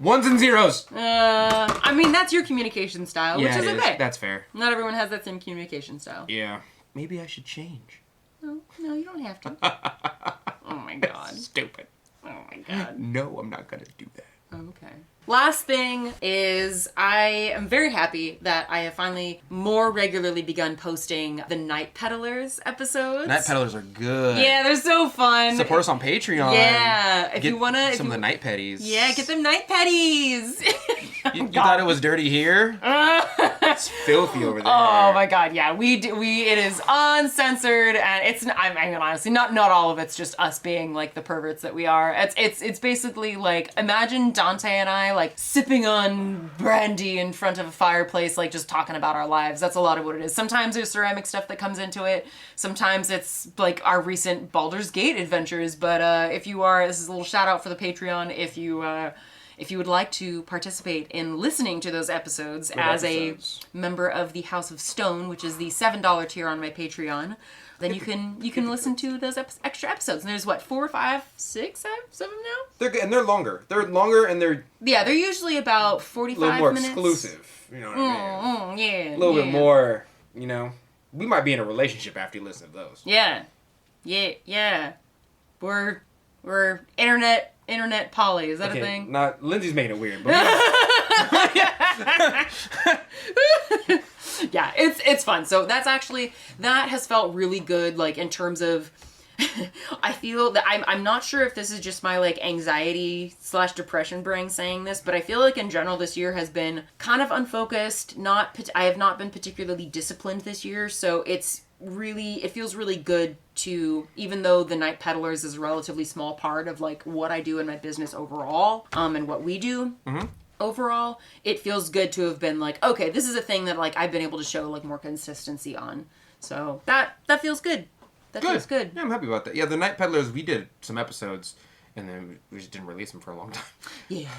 1s and 0s. I mean, that's your communication style, which is okay. That's fair. Not everyone has that same communication style. Yeah. Maybe I should change. No, you don't have to. Oh my god. Stupid. Oh my god. No, I'm not gonna do that. Okay. Last thing is I am very happy that I have finally more regularly begun posting the Mud Peddlers episodes. Mud Peddlers are good. Yeah, they're so fun. Support us on Patreon. Yeah, if get you wanna, some of the night petties. Yeah, get them night petties. You thought it was dirty here? It's filthy over there. Oh my god, yeah, it is uncensored, and it's. I mean, honestly, not all of it's just us being like the perverts that we are. It's basically like imagine Donte and I like sipping on brandy in front of a fireplace, like just talking about our lives. That's a lot of what it is. Sometimes there's ceramic stuff that comes into it. Sometimes it's like our recent Baldur's Gate adventures. But this is a little shout out for the Patreon. If you would like to participate in listening to those episodes as a member of the House of Stone, which is the $7 tier on my Patreon, then you can listen to those extra episodes. And there's what, 4, 5, 6, 7 now? They're good, and they're longer. They're They're usually about 45 minutes. a little more exclusive. You know what I mean? Yeah. A little bit more. You know, we might be in a relationship after you listen to those. Yeah. We're internet poly. Is that a thing? Not Lindsey's making it weird, but yeah, it's fun. So that has felt really good. Like in terms of, I feel that I'm not sure if this is just my like anxiety / depression brain saying this, but I feel like in general this year has been kind of unfocused. I have not been particularly disciplined this year, so it feels really good to, even though the Mud Peddlers is a relatively small part of like what I do in my business overall, and what we do overall, it feels good to have been like, okay, this is a thing that like I've been able to show like more consistency on. So that feels good. Feels good. Yeah, I'm happy about that. Yeah, the Mud Peddlers, we did some episodes and then we just didn't release them for a long time. Yeah.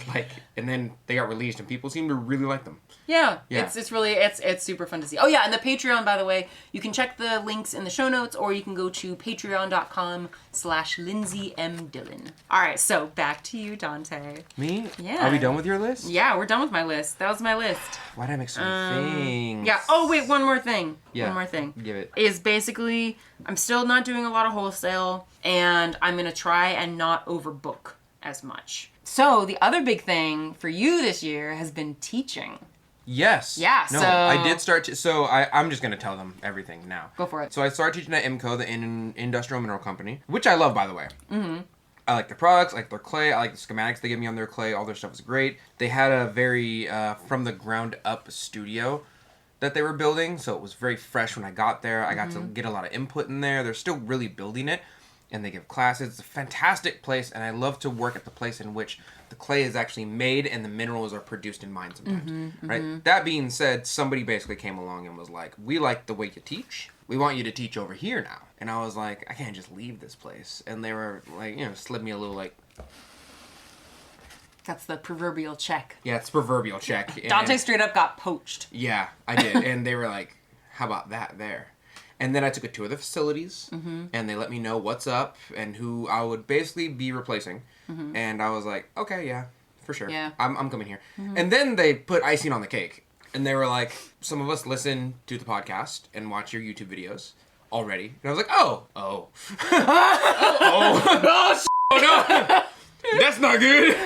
And then they got released and people seem to really like them. Yeah. It's really super fun to see. Oh yeah, and the Patreon, by the way, you can check the links in the show notes, or you can go to patreon.com/Lindsey M Dillon. All right, so back to you, Donte. Me? Yeah. Are we done with your list? Yeah, we're done with my list. That was my list. Why did I make so many things? Yeah. Oh wait, one more thing. Yeah. One more thing. Give it. Is basically I'm still not doing a lot of wholesale, and I'm gonna try and not overbook as much. So the other big thing for you this year has been teaching. Yes. Yeah, no, so... I did start... I'm just going to tell them everything now. Go for it. So I started teaching at IMCO, the Industrial Mineral Company, which I love, by the way. Mm-hmm. I like their products, I like their clay, I like the schematics they give me on their clay. All their stuff is great. They had a very from-the-ground-up studio that they were building, so it was very fresh when I got there. I got to get a lot of input in there. They're still really building it, and they give classes. It's a fantastic place, and I love to work at the place in which the clay is actually made and the minerals are produced in mines sometimes, right? That being said, somebody basically came along and was like, we like the way you teach. We want you to teach over here now. And I was like, I can't just leave this place. And they were like, slid me a little like... That's the proverbial check. Yeah, it's proverbial check. Donte straight up got poached. Yeah, I did. And they were like, how about that there? And then I took a tour of the facilities, and they let me know what's up and who I would basically be replacing. And I was like, okay, yeah, for sure. Yeah. I'm coming here. And then they put icing on the cake. And they were like, some of us listen to the podcast and watch your YouTube videos. already. And I was like, oh. No. That's not good.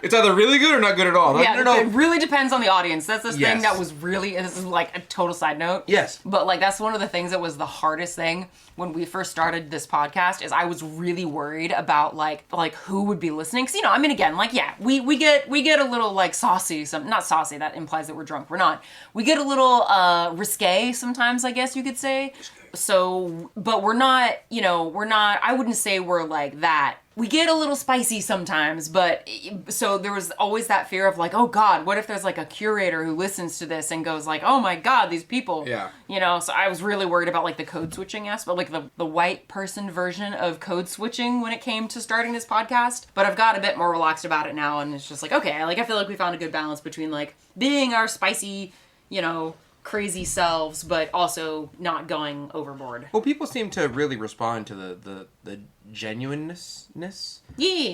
It's either really good or not good at all. Yeah, no. It really depends on the audience. That's the Yes. thing that was really, this is like a total side note. Yes. But like, that's one of the things that was the hardest thing when we first started this podcast is I was really worried about like who would be listening. Cause I mean, again, like, yeah, we get a little like saucy, not saucy, that implies that we're drunk. We're not. We get a little risque sometimes, I guess you could say. So, but we're not, I wouldn't say we're like that. We get a little spicy sometimes, but so there was always that fear of like, oh God, what if there's like a curator who listens to this and goes like, oh my God, these people. Yeah. So I was really worried about like the code switching aspect, like the white person version of code switching when it came to starting this podcast. But I've got a bit more relaxed about it now, and it's just like, okay, like I feel like we found a good balance between like being our spicy, crazy selves, but also not going overboard. Well, people seem to really respond to the genuineness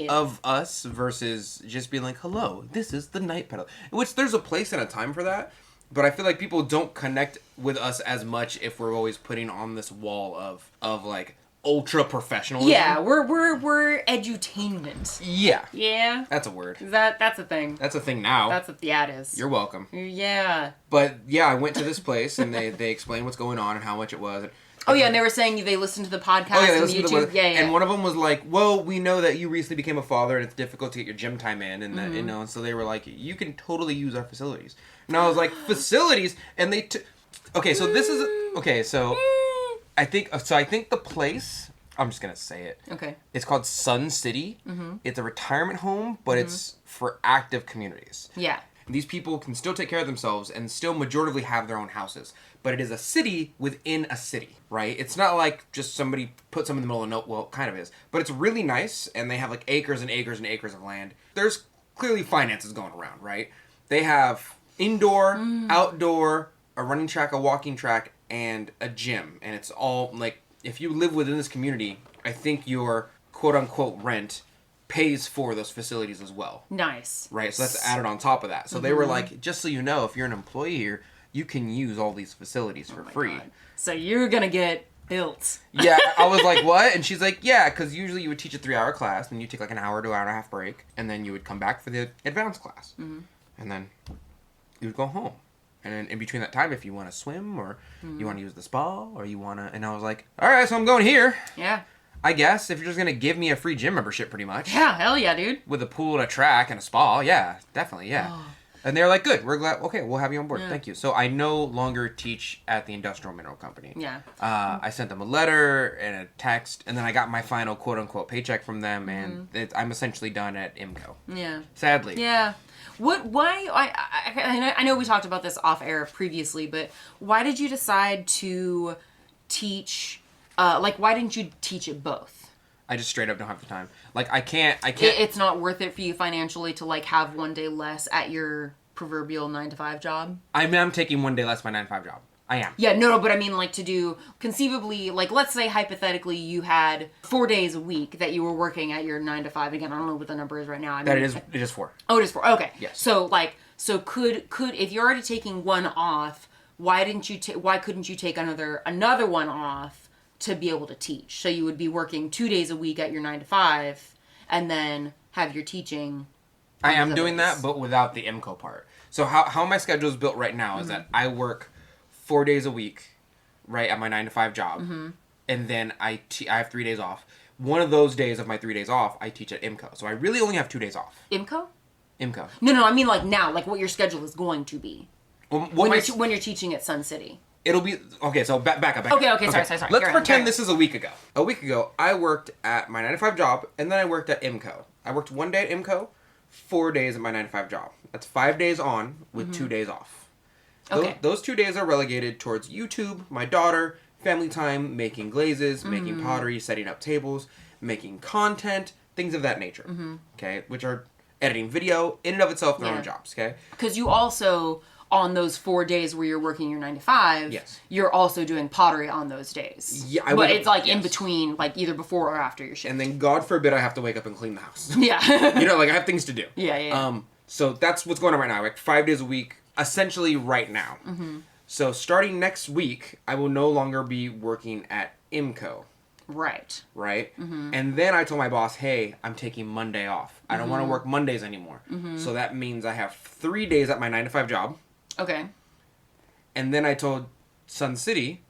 of us versus just being like, hello, this is the Night Peddler. Which there's a place and a time for that, but I feel like people don't connect with us as much if we're always putting on this wall of like ultra professionalism. Yeah, we're edutainment. Yeah. Yeah. That's a word. That's a thing. That's a thing now. Yeah, it is. You're welcome. Yeah. But yeah, I went to this place and they explained what's going on and how much it was. Oh yeah, and they were saying they listened to the podcast they and listened YouTube. to the, yeah. And one of them was like, well, we know that you recently became a father and it's difficult to get your gym time in. And that, and so they were like, you can totally use our facilities. And I was like, facilities? And they okay, so this is, okay, so I think the place, I'm just going to say it. Okay. It's called Sun City. Mm-hmm. It's a retirement home, but it's for active communities. Yeah. These people can still take care of themselves and still majoritively have their own houses. But it is a city within a city, right? It's not like just somebody put some in the middle of nowhere. Well, it kind of is. But it's really nice, and they have like acres and acres and acres of land. There's clearly finances going around, right? They have indoor, outdoor, a running track, a walking track, and a gym. And it's all like, if you live within this community, I think your quote-unquote rent pays for those facilities as well. Nice. Right? So that's added on top of that. So they were like, just so you know, if you're an employee here, you can use all these facilities for free. God. So you're going to get built. Yeah, I was like, what? And she's like, yeah, because usually you would teach a 3-hour class, and you take like an hour to hour and a half break, and then you would come back for the advanced class. Mm-hmm. And then you would go home. And then in between that time, if you want to swim, or you want to use the spa, or you want to... And I was like, all right, so I'm going here. Yeah. I guess, if you're just going to give me a free gym membership, pretty much. Yeah, hell yeah, dude. With a pool and a track and a spa, yeah, definitely, yeah. Oh. And they're like, good, we're glad, okay, we'll have you on board, thank you. So I no longer teach at the Industrial Mineral Company. Yeah. I sent them a letter and a text, and then I got my final quote-unquote paycheck from them, and I'm essentially done at IMCO. Yeah. Sadly. Yeah. Why, I know we talked about this off air previously, but why did you decide to teach, why didn't you teach it both? I just straight up don't have the time. Like, I can't. It's not worth it for you financially to, like, have one day less at your proverbial 9-to-5 job? I mean, I'm taking one day less my 9-to-5 job. I am. Yeah, no, but I mean, like, to do, conceivably, like, let's say, hypothetically, you had 4 days a week that you were working at your 9-to-5. Again, I don't know what the number is right now. I mean, That it is 4. Oh, it is 4. Okay. Yes. So, like, could, if you're already taking one off, why couldn't you take another one off to be able to teach? So you would be working 2 days a week at your 9-to-5 and then have your teaching. I am doing that, but without the IMCO part. So how my schedule is built right now is that I work 4 days a week, right, at my 9-to-5 job, and then I have 3 days off. One of those days of my 3 days off, I teach at IMCO. So I really only have 2 days off. IMCO? IMCO. No, I mean like now, like what your schedule is going to be. Well, when you're teaching at Sun City. It'll be... Okay, so back up. Okay, sorry. Let's pretend this is a week ago. A week ago, I worked at my 9-to-5 job, and then I worked at IMCO. I worked 1 day at IMCO, 4 days at my 9-to-5 job. That's 5 days on with 2 days off. Okay. Those 2 days are relegated towards YouTube, my daughter, family time, making glazes, making pottery, setting up tables, making content, things of that nature. Okay? Which are editing video, in and of itself, their own jobs. Okay? Because you also... on those 4 days where you're working your 9-to-5, yes, you're also doing pottery on those days. Yeah, but it's like in between, like either before or after your shift. And then, God forbid, I have to wake up and clean the house. Yeah. Like I have things to do. Yeah. So that's what's going on right now. Like 5 days a week, essentially right now. So starting next week, I will no longer be working at IMCO. Right. Right? Mm-hmm. And then I told my boss, hey, I'm taking Monday off. I don't want to work Mondays anymore. Mm-hmm. So that means I have 3 days at my 9-to-5 job. Okay. And then I told Sun City,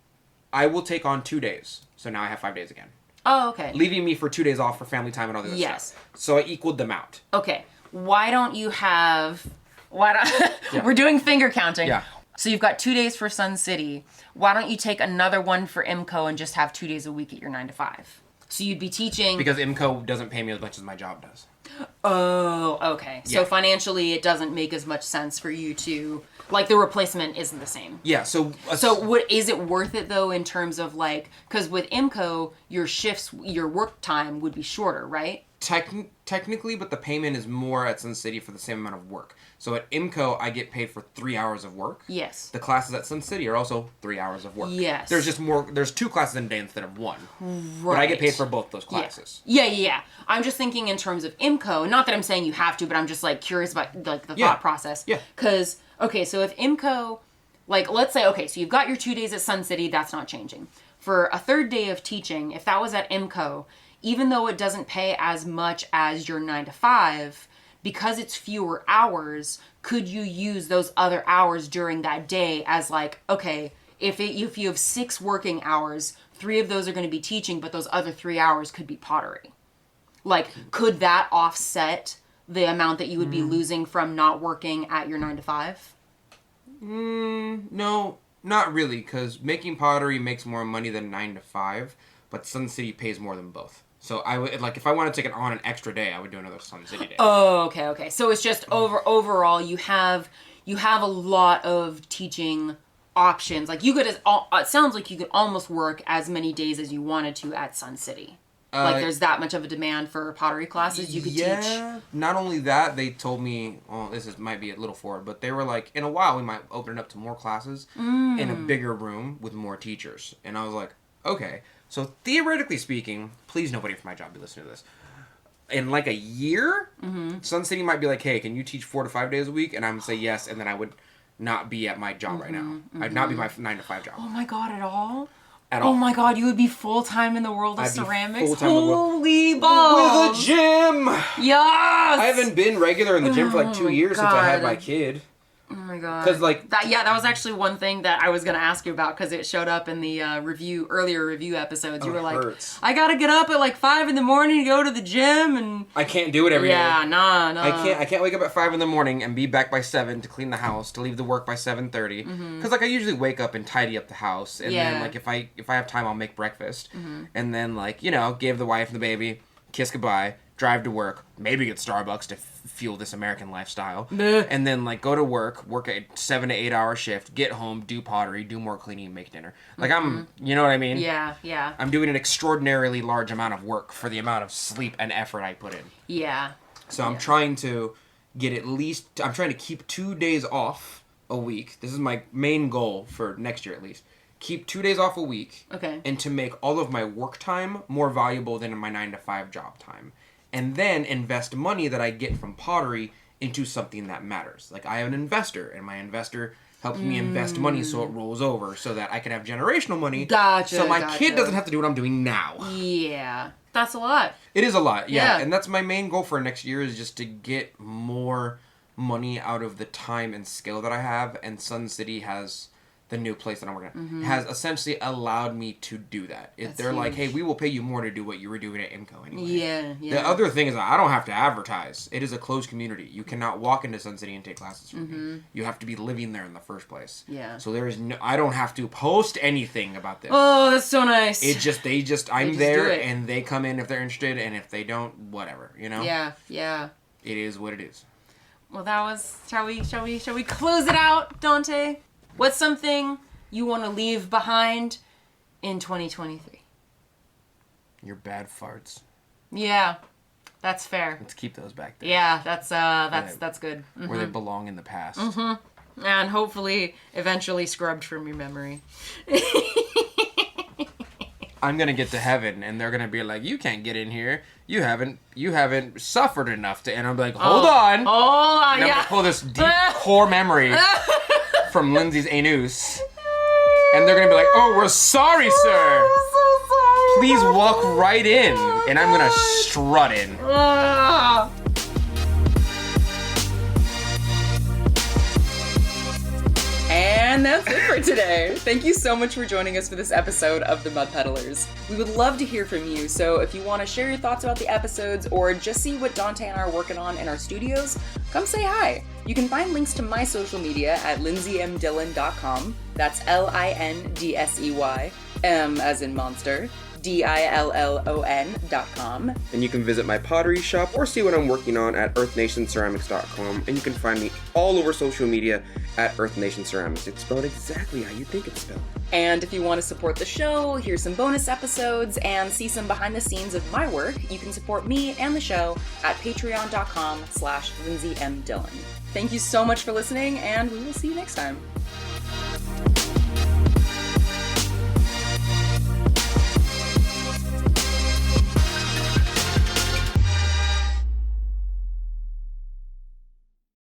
I will take on 2 days. So now I have 5 days again. Oh, okay. Leaving me for 2 days off for family time and all this stuff. So I equaled them out. Okay. Why don't you have... We're doing finger counting. Yeah. So you've got 2 days for Sun City. Why don't you take another one for IMCO and just have 2 days a week at your 9-to-5? So you'd be teaching... Because IMCO doesn't pay me as much as my job does. Oh, okay. Yeah. So financially, it doesn't make as much sense for you to... Like, the replacement isn't the same. Yeah, so... Is it worth it, though, in terms of, like... Because with IMCO, your shifts, your work time would be shorter, right? Technically, but the payment is more at Sun City for the same amount of work. So at IMCO, I get paid for 3 hours of work. Yes. The classes at Sun City are also 3 hours of work. Yes. There's just more. There's 2 classes in a day instead of 1. Right. But I get paid for both those classes. Yeah. I'm just thinking in terms of IMCO. Not that I'm saying you have to, but I'm just like curious about like the thought process. Yeah. Because so if IMCO, like let's say so you've got your 2 days at Sun City, that's not changing. For a third day of teaching, if that was at IMCO, even though it doesn't pay as much as your 9-to-5, because it's fewer hours, could you use those other hours during that day as like, okay, if you have 6 working hours, 3 of those are going to be teaching, but those other 3 hours could be pottery. Like, could that offset the amount that you would be losing from not working at your 9-to-5? No, not really, because making pottery makes more money than 9-to-5, but Sun City pays more than both. So I would, like, if I wanted to take it on an extra day, I would do another Sun City day. Oh, okay. So it's just overall, you have a lot of teaching options. Like you could, it sounds like you could almost work as many days as you wanted to at Sun City. Like there's that much of a demand for pottery classes you could teach. Not only that, they told me, well, might be a little forward, but they were like, in a while we might open it up to more classes in a bigger room with more teachers. And I was like, okay. So theoretically speaking, please nobody from my job be listening to this. In like a year, Sun City might be like, hey, can you teach 4 to 5 days a week? And I would say yes, and then I would not be at my job right now. I'd not be my 9-to-5 job. Oh my god, at all? At all. Oh my god, you would be full-time in the world of ceramics? Holy balls! With a gym! Yes! I haven't been regular in the gym for like 2 years since I had my kid. Oh my god. Because like... that was actually one thing that I was going to ask you about because it showed up in the earlier review episodes. You were like, I gotta get up at like 5 in the morning to go to the gym and... I can't do it every day. Yeah, nah. I can't wake up at 5 in the morning and be back by 7 to clean the house, to leave the work by 7:30. Because like I usually wake up and tidy up the house. And then like if I have time, I'll make breakfast. And then like, give the wife and the baby, kiss goodbye, drive to work, maybe get Starbucks to fuel this American lifestyle, and then like go to work a 7 to 8 hour shift, get home, do pottery, do more cleaning, make dinner. Like I'm, you know what I mean? Yeah. I'm doing an extraordinarily large amount of work for the amount of sleep and effort I put in. Yeah. So I'm trying to I'm trying to keep 2 days off a week. This is my main goal for next year at least. Keep 2 days off a week. Okay. And to make all of my work time more valuable than my 9-to-5 job time. And then invest money that I get from pottery into something that matters. Like I have an investor, and my investor helps me invest money so it rolls over, so that I can have generational money. Gotcha. So my kid doesn't have to do what I'm doing now. Yeah, that's a lot. It is a lot, yeah. And that's my main goal for next year is just to get more money out of the time and skill that I have. And Sun City has... the new place that I'm working at, has essentially allowed me to do that. They're huge. Like, hey, we will pay you more to do what you were doing at IMCO anyway. Yeah. The other thing is I don't have to advertise. It is a closed community. You cannot walk into Sun City and take classes from me. You have to be living there in the first place. Yeah. So I don't have to post anything about this. Oh, that's so nice. I'm there and they come in if they're interested, and if they don't, whatever, Yeah. It is what it is. Well, that was, shall we close it out, Donte? What's something you want to leave behind in 2023? Your bad farts. Yeah, that's fair. Let's keep those back there. Yeah, that's good. Where they belong in the past. And hopefully, eventually scrubbed from your memory. I'm gonna get to heaven, and they're gonna be like, "You can't get in here. You haven't suffered enough to." And I'm like, "Hold on." Hold on. And I'm gonna pull this deep core memory from Lindsey's anus And they're gonna be like, oh, we're sorry, sir. Please walk right in. And I'm gonna strut in. And that's it for today. Thank you so much for joining us for this episode of the Mud Peddlers. We would love to hear from you, so if you want to share your thoughts about the episodes or just see what Donte and I are working on in our studios, come say hi. You can find links to my social media at lindseymdillon.com. That's LINDSEY, M as in monster, DILLON.com. And you can visit my pottery shop or see what I'm working on at earthnationceramics.com. And you can find me all over social media at Earth Nation Ceramics. It's spelled exactly how you think it's spelled. And if you want to support the show, hear some bonus episodes, and see some behind the scenes of my work, you can support me and the show at patreon.com/Lindsey M Dillon. Thank you so much for listening, and we will see you next time.